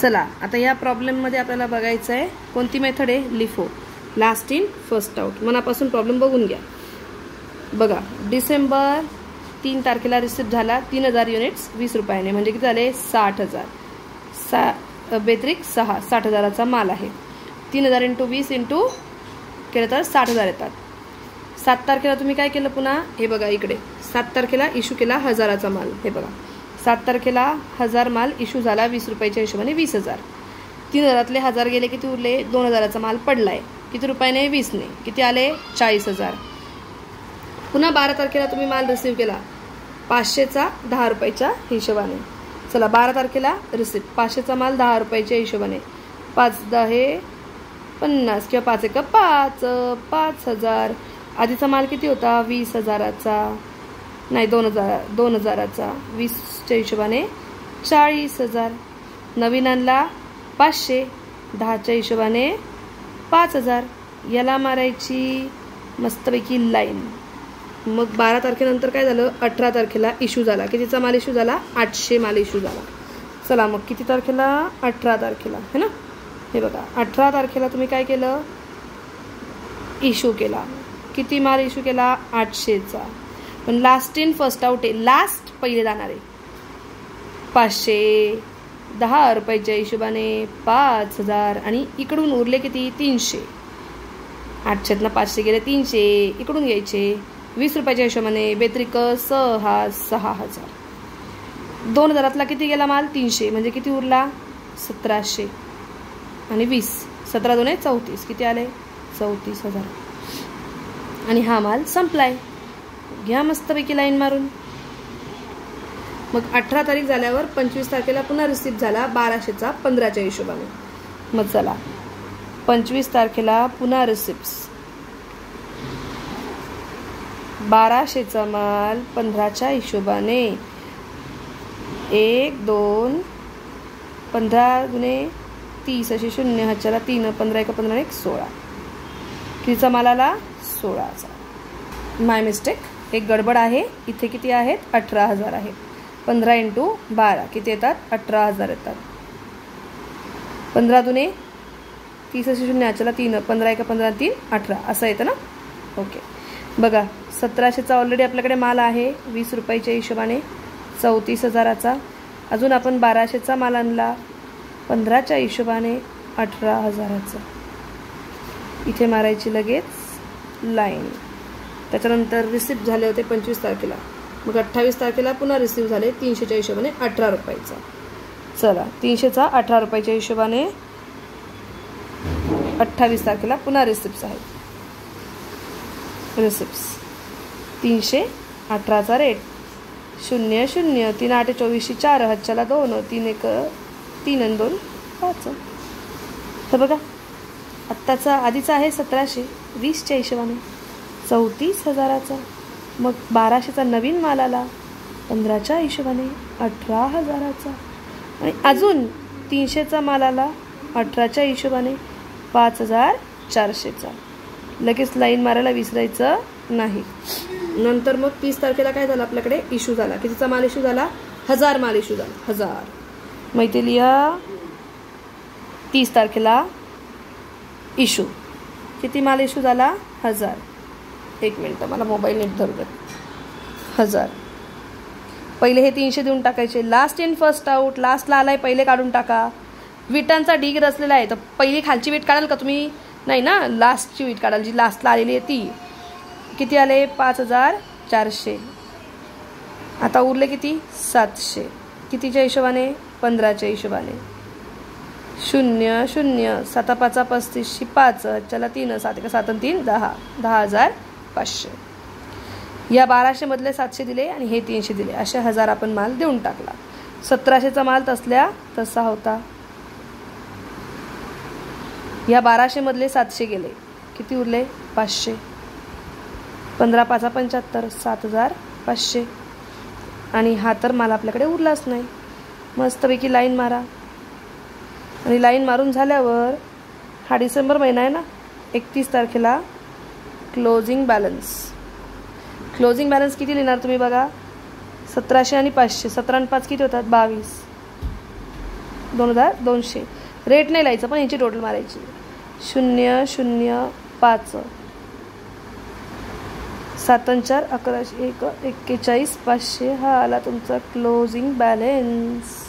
चला आता या प्रॉब्लेममध्ये आपल्याला बघायचं आहे कोणती मेथड आहे, LIFO, last in first out. मनापासून प्रॉब्लेम बघून घ्या. बघा, डिसेंबर 3 तारखेला रिसिप्ट झाला 3000 युनिट्स 20 रुपयाने, म्हणजे किती झाले 60,000. बेत्रिक 6, 60,000चा माल आहे. 3000 × 20 × केलं तर 60,000 येतात. 7 तारखेला तुम्ही काय केलं, पुन्हा हे बघा इकडे 7 तारखेला इशू केला 1000चा माल. हे बघा 7 तारखेला 1000 माल इशू झाला 20 रुपयाच्या हिशोबाने 20,000. 3000तले 1000 गेले, किती उरले 2000चा माल पडलाय, किती रुपयाने 20ने, किती आले 40,000. पुन्हा 12 तारखेला तुम्ही माल रिसीव केला 500चा 10 रुपयाच्या हिशोबाने. चला 12 तारखेला रिसिप्ट 500चा माल 10 रुपयाच्या हिशोबाने, 5 10 50 किंवा 5 1 5, 5000. आधीचा माल किती होता 20,000चा, नाही 2000चा, 20च्या हिशोबाने 40,000. नवीन आणला 500, 10च्या हिशोबाने 5000. याला मारायची मस्तपैकी लाईन. मग 12 तारखेनंतर काय झालं, 18 तारखेला इशू झाला, कितीचा माल इशू झाला 800 माल इशू झाला. चला मग किती तारखेला 18 तारखेला है ना. हे बघा 18 तारखेला तुम्ही काय केलं, इशू केला, किती माल इशू केला 800चा. पण लास्ट इन फर्स्ट आउट आहे, लास्ट पहिले जाणार आहे. 500, 10 रुपयाच्या हिशोबाने 5000 आणि इकडून उरले किती 300. 800तनं 500 गेले 300, इकडून घ्यायचे 20 रुपयाच्या हिशोबाने बेत्रिक 6,000. 2000तला किती गेला माल 300, म्हणजे किती उरला 1700 आणि 20, 17 2 34, किती आले 34,000. आणि हा माल संपलाय. घ्या मस्तपैकी लाईन मारून. मग 18 तारीख झाल्यावर 25 तारखेला पुन्हा रिसिप्ट झाला 1200चा 15च्या हिशोबाने. मग चला 25 तारखेला पुन्हा रिसिप्ट 1200चा माल 15च्या हिशोबाने. 1 2 15 × 30 अशी 0, हातच्याला 3, 15 1 15 1 16. कितीचा माल आला 16चा. माय मिस्टेक, एक गडबड आहे. इथे किती आहेत 18,000 आहेत. 15 × 12 किती येतात 18,000 येतात. 15 2 30 अशी 0, हातच्याला 3, 15 1 15 3 18 असं येतं ना. ओके बघा 1700चा ऑलरेडी आपल्याकडे माल आहे 20 रुपयाच्या हिशोबाने 34,000चा. अजून आपण 1200चा माल आणला 15च्या हिशोबाने 18,000चा. इथे मारायची लगेच लाईन. त्याच्यानंतर रिसिप्ट झाले होते 25 तारखेला. मग 28 तारखेला पुन्हा रिसिव्ह झाले 300च्या हिशोबाने 18 रुपयाचा. चला 300चा 18 रुपयाच्या हिशोबाने 28 तारखेला पुन्हा रिसिप्ट आहेत. रिसिप्ट 318चा रेट 0 0 3 8 24 4, हातच्याला 2, 3 1 3 आणि 2 5. तर बघा आत्ताचा आधीचा आहे 1700, 20च्या हिशोबाने 34,000चा. मग 1200चा नवीन माल आला 15च्या हिशोबाने 18,000चा. आणि अजून 300चा माल आला 18च्या हिशोबाने 5,400चा. लगेच लाईन मारायला विसरायचं नाही. नंतर मग 30 तारखेला काय झालं आपल्याकडे इशू झाला, कितीचा माल इशू झाला 1000 माल इशू झाला 1000. माहिती लिहा 30 तारखेला इशू किती माल इशू झाला 1000. 1 मिनिट मला मोबाईल नीट धरू दे. 1000 पहिले हे 300 देऊन टाकायचे. लास्ट इन फर्स्ट आउट, लास्टला आलाय पहिले काढून टाका. विटांचा ढीग रचलेला आहे तर पहिली खालची वीट काढाल का तुम्ही, नाही ना, लास्टची वीट काढाल जी लास्टला आलेली आहे ती. किती आले 5,400. आता उरले किती 700. कितीच्या हिशोबाने 15च्या हिशोबाने. 0 0 7 5 35 5, चला 3 7 1 7 3 10, 10,500. या 1200 मधले 700 दिले आणि हे 300 दिले, असे 1000 आपण माल देऊन टाकला. 1700चा माल तसल्या तसा होता. या 1200 मधले 700 गेले, किती उरले 500. 15 5 75, 7,500. आणि हा तर माल आपल्याकडे उरलाच नाही. मस्तपैकी लाईन मारा. आणि लाईन मारून झाल्यावर हा डिसेंबर महिना आहे ना, 31 तारखेला क्लोजिंग बॅलन्स. क्लोजिंग बॅलन्स किती लिहिणार तुम्ही बघा, 1700 आणि 500, 17 आणि 5 किती होतात 22. 2200. रेट नाही लिहायचं, पण याची टोटल मारायची. 005 7 4 11 41 500. हा आला तुमचा क्लोजिंग बॅलन्स.